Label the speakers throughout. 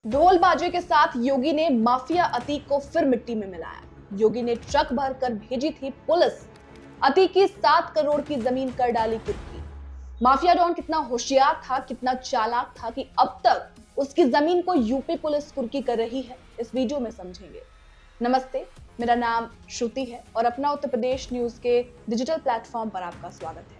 Speaker 1: ढोल बाजे के साथ योगी ने माफिया अतीक को फिर मिट्टी में मिलाया। योगी ने ट्रक भर कर भेजी थी पुलिस। अतीक की 7 करोड़ की जमीन कर डाली कुर्की। माफिया डॉन कितना होशियार था, कितना चालाक था कि अब तक उसकी जमीन को यूपी पुलिस कुर्की कर रही है। इस वीडियो में समझेंगे। नमस्ते, मेरा नाम श्रुति है और अपना उत्तर प्रदेश न्यूज के डिजिटल प्लेटफॉर्म पर आपका स्वागत है।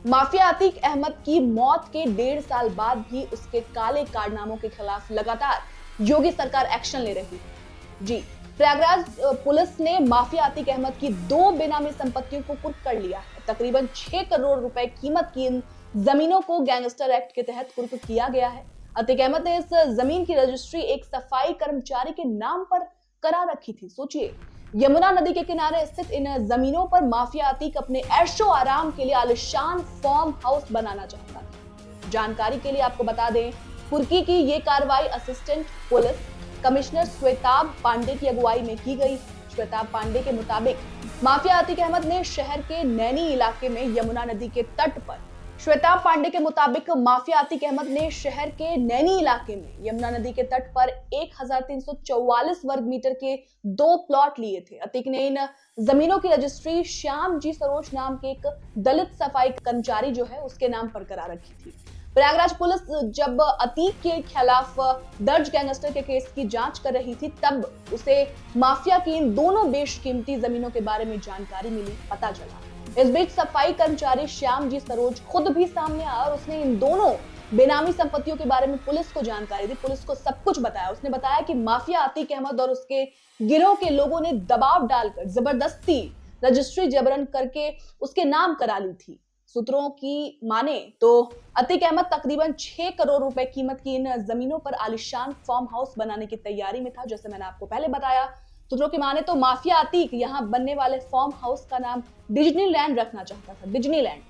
Speaker 1: माफिया अतीक अहमद की मौत के 1.5 साल बाद भी उसके काले कारनामों के खिलाफ लगातार योगी सरकार एक्शन ले रही है। जी, प्रयागराज पुलिस ने माफिया अतीक अहमद की 2 बेनामी संपत्तियों को कुर्क कर लिया है। तकरीबन 6 करोड़ रुपए कीमत की इन जमीनों को गैंगस्टर एक्ट के तहत कुर्क किया गया है। अतीक अहमद ने इस जमीन की रजिस्ट्री एक सफाई कर्मचारी के नाम पर करा रखी थी। सोचिए, यमुना नदी के किनारे स्थित इन जमीनों पर माफिया अतीक अपने ऐशो आराम के लिए आलिशान फार्म हाउस बनाना चाहता था। जानकारी के लिए आपको बता दें, कुर्की की ये कार्रवाई assistant police commissioner Shwetab Pandey की अगुवाई में की गई। श्वेताब पांडे के मुताबिक माफिया अतीक अहमद ने शहर के नैनी इलाके में यमुना नदी के तट पर श्वेताब पांडे के मुताबिक माफिया अतीक अहमद ने शहर के नैनी इलाके में यमुना नदी के तट पर 1344 वर्ग मीटर के 2 प्लॉट लिए थे। अतीक ने इन जमीनों की रजिस्ट्री श्याम जी सरोज नाम के एक दलित सफाई कर्मचारी जो है उसके नाम पर करा रखी थी। प्रयागराज पुलिस जब अतीक के खिलाफ दर्ज गैंगस्टर के केस की जांच कर रही थी, तब उसे माफिया की इन दोनों बेशकीमती जमीनों के बारे में जानकारी मिली, पता चला। इस बीच सफाई कर्मचारी श्याम जी सरोज खुद भी सामने आया और उसने इन दोनों बेनामी संपत्तियों के बारे में पुलिस को जानकारी दी। पुलिस को सब कुछ बताया। उसने बताया कि माफिया अतीक अहमद और उसके गिरोह के लोगों ने दबाव डालकर जबरदस्ती रजिस्ट्री जबरन करके उसके नाम करा ली थी। सूत्रों की माने तो अतीक अहमद तकरीबन 6 करोड़ रुपए कीमत की इन जमीनों पर आलिशान फार्म हाउस बनाने की तैयारी में था। जैसे मैंने आपको पहले बताया, सूत्रों की माने तो माफिया अतीक यहां बनने वाले फार्म हाउस का नाम डिज्नीलैंड रखना चाहता था, डिज्नीलैंड।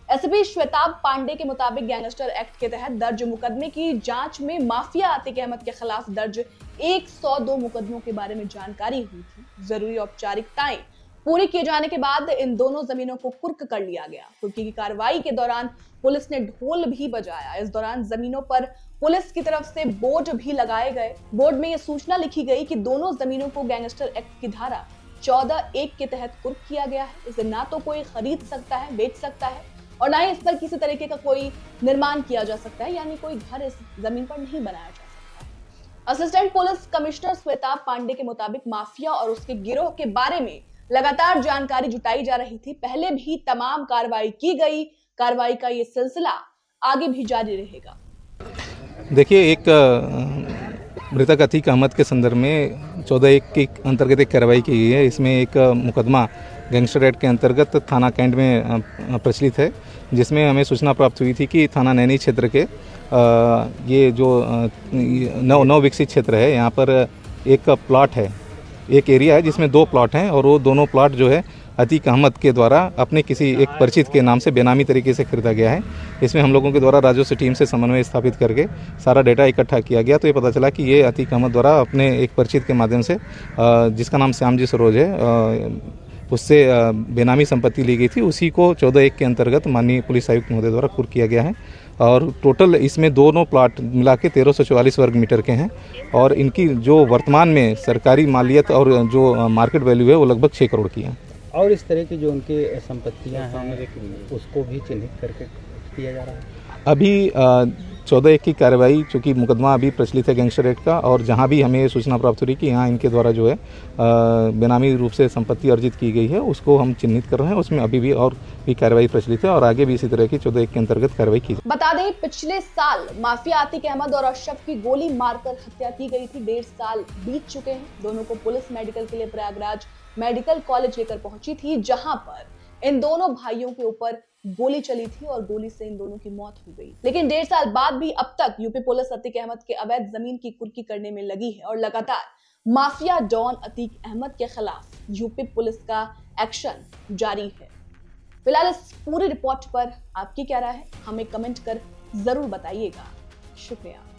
Speaker 1: एसपी श्वेताब पांडे के मुताबिक गैंगस्टर एक्ट के तहत दर्ज मुकदमे की जांच में माफिया अतीक अहमद के खिलाफ दर्ज 102 मुकदमों के बारे में जानकारी हुई थी। जरूरी औपचारिकताएं पूरी किए जाने के बाद इन दोनों जमीनों को कुर्क कर लिया गया। कुर्की की कार्रवाई के दौरान पुलिस ने ढोल भी बजाया। इस दौरान जमीनों पर पुलिस की तरफ से बोर्ड भी लगाए गए। बोर्ड में यह सूचना लिखी गई कि दोनों जमीनों को गैंगस्टर एक्ट की धारा 14(1) के तहत कुर्क किया गया है। इसे ना तो कोई खरीद सकता है, बेच सकता है और ना ही इस पर किसी तरीके का कोई निर्माण किया जा सकता है, यानी कोई घर इस जमीन पर नहीं बनाया जा सकता है। Assistant police commissioner Shwetab Pandey के मुताबिक माफिया और उसके गिरोह के बारे में लगातार जानकारी जुटाई जा रही थी। पहले भी तमाम कार्रवाई की गई। कार्रवाई का ये सिलसिला आगे भी जारी रहेगा।
Speaker 2: देखिए, एक मृतक अतीक अहमद के संदर्भ में 14(1) के अंतर्गत एक कार्रवाई की गई है। इसमें एक मुकदमा गैंगस्टर एक्ट के अंतर्गत थाना कैंट में प्रचलित है, जिसमें हमें सूचना प्राप्त हुई थी कि थाना नैनी क्षेत्र के ये जो नव विकसित क्षेत्र है, यहाँ पर एक प्लॉट है, एक एरिया है जिसमें 2 प्लॉट हैं और वो दोनों प्लॉट जो है अतीक अहमद के द्वारा अपने किसी एक परिचित के नाम से बेनामी तरीके से खरीदा गया है। इसमें हम लोगों के द्वारा राजस्व टीम से समन्वय स्थापित करके सारा डेटा इकट्ठा किया गया, तो ये पता चला कि ये अतीक अहमद द्वारा अपने एक परिचित के माध्यम से जिसका नाम श्याम जी सरोज है, उससे बेनामी संपत्ति ली गई थी। उसी को 14(1) के अंतर्गत माननीय पुलिस आयुक्त महोदय द्वारा कुर्क किया गया है और टोटल इसमें दोनों प्लाट मिला के 1344 वर्ग मीटर के हैं और इनकी जो वर्तमान में सरकारी मालियत और जो मार्केट वैल्यू है वो लगभग 6 करोड़ की है।
Speaker 3: और इस तरह की जो उनकी संपत्तियां हैं उसको भी चिन्हित करके किया जा रहा है।
Speaker 2: अभी 14(1) की कार्रवाई, चूँकि मुकदमा अभी प्रचलित है गैंगस्टर एक्ट का, और जहां भी हमें सूचना प्राप्त हो रही कि यहाँ इनके द्वारा जो है बेनामी रूप से संपत्ति अर्जित की गई है, उसको हम चिन्हित कर रहे हैं। उसमें अभी भी और भी कार्रवाई प्रचलित है और आगे भी इसी तरह की 14(1) के अंतर्गत कार्रवाई की।
Speaker 1: बता दें, पिछले साल माफिया अतीक अहमद और अशरफ की गोली मारकर हत्या की गई थी। 1.5 साल बीत चुके हैं। दोनों को पुलिस मेडिकल के लिए प्रयागराज मेडिकल कॉलेज लेकर पहुंची थी, जहां पर इन दोनों भाइयों के ऊपर गोली चली थी और गोली से इन दोनों की मौत हो गई। लेकिन 1.5 साल बाद भी अब तक यूपी पुलिस अतीक अहमद के अवैध जमीन की कुर्की करने में लगी है और लगातार माफिया डॉन अतीक अहमद के खिलाफ यूपी पुलिस का एक्शन जारी है। फिलहाल इस पूरी रिपोर्ट पर आपकी क्या राय है, हमें कमेंट कर जरूर बताइएगा। शुक्रिया।